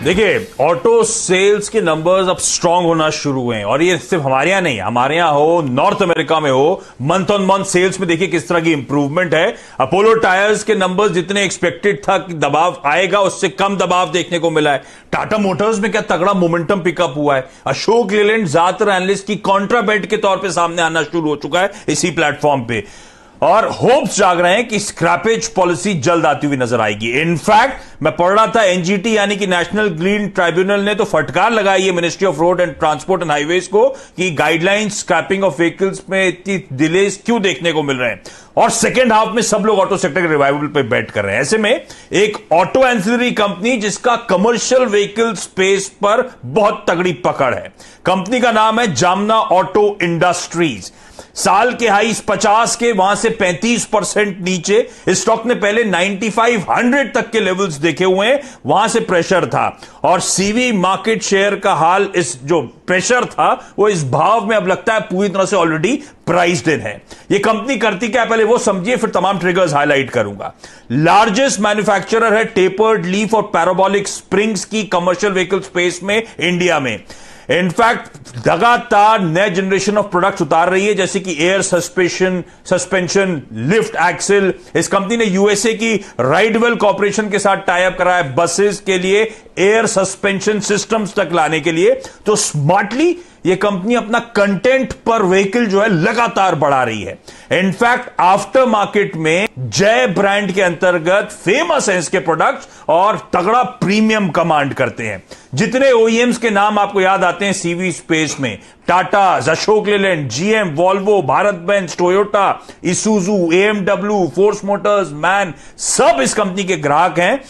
देखिए, auto sales के numbers अब स्ट्रांग होना शुरू हुए हैं और ये सिर्फ हमारे यहां नहीं, हमारे यहां हो, नॉर्थ अमेरिका में हो, मंथ ऑन मंथ सेल्स में देखिए किस तरह की इंप्रूवमेंट है। अपोलो टायर्स के नंबर्स जितने एक्सपेक्टेड था कि दबाव आएगा, उससे कम दबाव देखने को मिला है। टाटा मोटर्स में क्या तगड़ा मोमेंटम पिकअप हुआ है। अशोक लेलैंड ज्यादातर एनालिस्ट की कॉन्ट्राबेट के तौर पर सामने आना शुरू हो चुका है इसी प्लेटफॉर्म पे, और होप्स जाग रहे हैं कि स्क्रैपेज पॉलिसी जल्द आती हुई नजर आएगी। इनफैक्ट मैं पढ़ रहा था, एनजीटी यानी कि नेशनल ग्रीन ट्राइब्यूनल ने तो फटकार लगाई है ministry of road and transport and highways को कि गाइडलाइंस स्क्रैपिंग ऑफ व्हीकल्स में इतनी डिलेज क्यों देखने को मिल रहे हैं, और सेकेंड हाफ में सब लोग ऑटो सेक्टर के रिवाइवल पे बेट कर रहे हैं। ऐसे में एक ऑटो एंसिलरी कंपनी जिसका कमर्शियल व्हीकल स्पेस पर बहुत तगड़ी पकड़ है, कंपनी का नाम है जामना ऑटो इंडस्ट्रीज। साल के हाईस 50 के, वहां से 35% नीचे। इस स्टॉक ने पहले 9500 तक के लेवल्स देखे हुए हैं, वहां से प्रेशर था, और सीवी मार्केट शेयर का हाल, इस जो प्रेशर था वो इस भाव में अब लगता है पूरी तरह से ऑलरेडी प्राइस्ड इन है। ये कंपनी करती क्या, पहले वो समझिए, फिर तमाम ट्रिगर्स हाईलाइट करूंगा। लार्जेस्ट मैन्युफैक्चरर है टेपर्ड लीफ और पैराबोलिक स्प्रिंग्स की कमर्शियल व्हीकल स्पेस में इंडिया में। इनफैक्ट लगातार नए जनरेशन ऑफ प्रोडक्ट्स उतार रही है, जैसे कि एयर सस्पेंशन, लिफ्ट एक्सल। इस कंपनी ने यूएसए की राइडवेल कॉर्पोरेशन के साथ टाई अप करा है बसेस के लिए एयर सस्पेंशन सिस्टम्स तक लाने के लिए। तो स्मार्टली ये कंपनी अपना कंटेंट पर व्हीकल जो है लगातार बढ़ा रही है। इनफैक्ट आफ्टर मार्केट में जय ब्रांड के अंतर्गत फेमस है इसके प्रोडक्ट्स और तगड़ा प्रीमियम कमांड करते हैं। जितने ओईएम्स के नाम आपको याद आते हैं सीवी स्पेस में, Tata, Ashok Leyland, GM, Volvo, Bharat Benz, Toyota, Isuzu, AMW, Force Motors, MAN, सब इस कंपनी के ग्राहक हैं।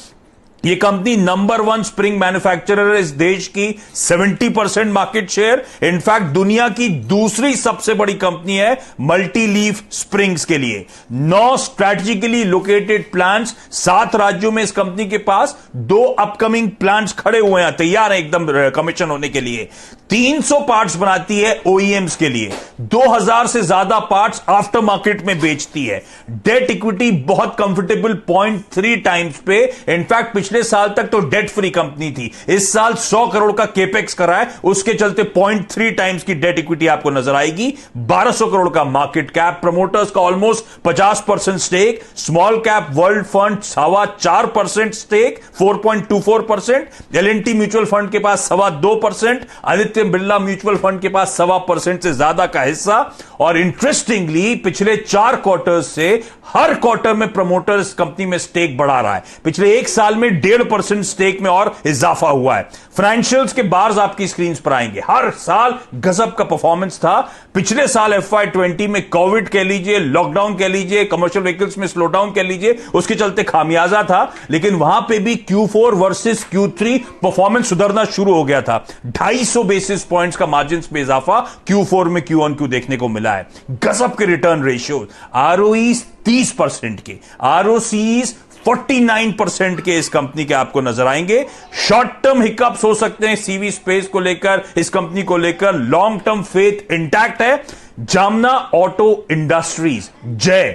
ये कंपनी नंबर 1 स्प्रिंग मैन्युफैक्चरर है इस देश की, 70% मार्केट शेयर। इनफैक्ट दुनिया की दूसरी सबसे बड़ी कंपनी है मल्टी लीफ स्प्रिंग्स के लिए। 9 स्ट्रैटेजिकली लोकेटेड प्लांट्स 7 राज्यों में इस कंपनी के पास, 2 अपकमिंग प्लांट्स खड़े हुए हैं, तैयार हैं एकदम कमीशन होने के लिए। 300 पार्ट्स बनाती है ओईएम्स के लिए, 2000 से ज्यादा पार्ट्स आफ्टर मार्केट में बेचती है। डेट इक्विटी बहुत कंफर्टेबल 0.3 टाइम्स पे। इनफैक्ट पिछले साल तक तो डेट फ्री कंपनी थी, इस साल 100 करोड़ का केपेक्स करा है, उसके चलते 0.3 टाइम्स की डेट इक्विटी आपको नजर आएगी। 1200 करोड़ का मार्केट कैप, प्रमोटर्स का almost 50% stake, small cap world fund 4.25% stake, 4.24%, LNT mutual fund के पास 2.25%, आदित्य बिरला म्यूचुअल फंड के पास 1.25% से ज्यादा का हिस्सा। और इंटरेस्टिंगली पिछले 4 क्वार्टर से हर क्वार्टर में प्रमोटर इस कंपनी में स्टेक बढ़ा रहा है। पिछले 1 साल में 1.5% स्टेक में और इजाफा हुआ है। फाइनेंशियल्स के बार्स आपकी स्क्रीन पर आएंगे, हर साल गजब का परफॉर्मेंस था। पिछले साल FY20 में कोविड कह लीजिए, लॉकडाउन कह लीजिए, कमर्शियल व्हीकल्स में स्लोडाउन कह लीजिए, उसके चलते खामियाजा था, लेकिन वहां पे भी Q4 वर्सेस Q3 परफॉर्मेंस सुधरना शुरू हो गया था। 250 बेसिस पॉइंट्स का मार्जिन में इजाफा Q4 में Q1Q देखने को मिला है। गजब के रिटर्न रेशियो, ROE 30% के, ROCE 49% के इस कंपनी के आपको नजर आएंगे। शॉर्ट टर्म हिकअप्स हो सकते हैं सीवी स्पेस को लेकर, इस कंपनी को लेकर, लॉन्ग टर्म फेथ इंटैक्ट है। जामना ऑटो इंडस्ट्रीज, जय।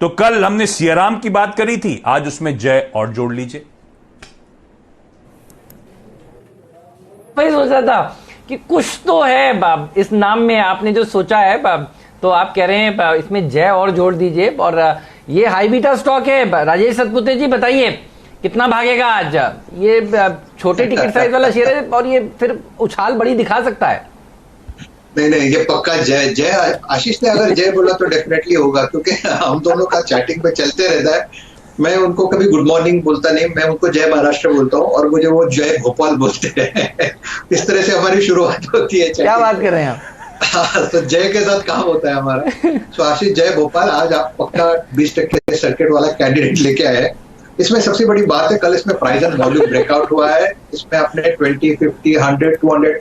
तो कल हमने सियाराम की बात करी थी, आज उसमें जय और जोड़ लीजिए। मैं सोचा था कि कुछ तो है बाब इस नाम में, आपने जो सोचा है बाब, तो आप कह रहे हैं इसमें जय और जोड़ दीजिए। और ये हाई बीटा स्टॉक है। राजेश सतपुते जी बताइए कितना भागेगा आज? ये छोटे टिकट साइज वाला शेयर है और ये फिर उछाल बड़ी दिखा सकता है। नहीं, ये पक्का जय आशीष ने अगर जय बोला तो डेफिनेटली होगा, क्योंकि हम दोनों का चैटिंग पे चलते रहता है। मैं उनको कभी गुड मॉर्निंग बोलता नहीं, मैं उनको जय महाराष्ट्र बोलता हूँ और मुझे वो जय भोपाल बोलते हैं। इस तरह से हमारी शुरुआत होती है। क्या बात कर रहे हैं आप? तो जय के साथ काम होता है हमारा। तो आशीष, जय भोपाल आज आप पक्का 20% सर्किट वाला कैंडिडेट लेके आए हैं। इसमें सबसे बड़ी बात है, कल इसमें प्राइस एंड वॉल्यूम ब्रेकआउट हुआ है। इसमें अपने 20, 50, 100, 200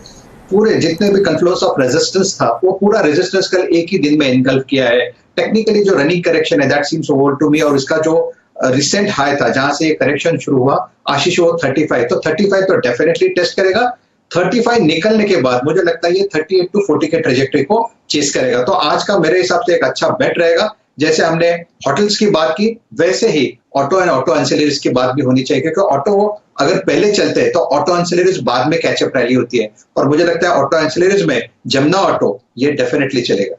पूरे जितने भी कन्फ्लोस ऑफ रेजिस्टेंस था, वो पूरा रेजिस्टेंस कल एक ही दिन में इनगल्फ किया है। टेक्निकली जो रनिंग करेक्शन है that seems over to me, और इसका जो रिसेंट हाई था जहां से ये करेक्शन शुरू हुआ आशीष, वो 35, तो 35 तो डेफिनेटली टेस्ट करेगा। 35 निकलने के बाद मुझे लगता है ये 38 to 40 के ट्रेजेक्टरी को चेस करेगा। तो आज का मेरे हिसाब से एक अच्छा बेट रहेगा। जैसे हमने होटल्स की बात की, वैसे ही ऑटो एंड ऑटो एंसिलरीज की बात भी होनी चाहिए, क्योंकि ऑटो अगर पहले चलते हैं तो ऑटो एंसिलरीज बाद में कैचअप रैली होती है, और मुझे लगता है ऑटो एंसिलरीज में जमुना ऑटो ये डेफिनेटली चलेगा।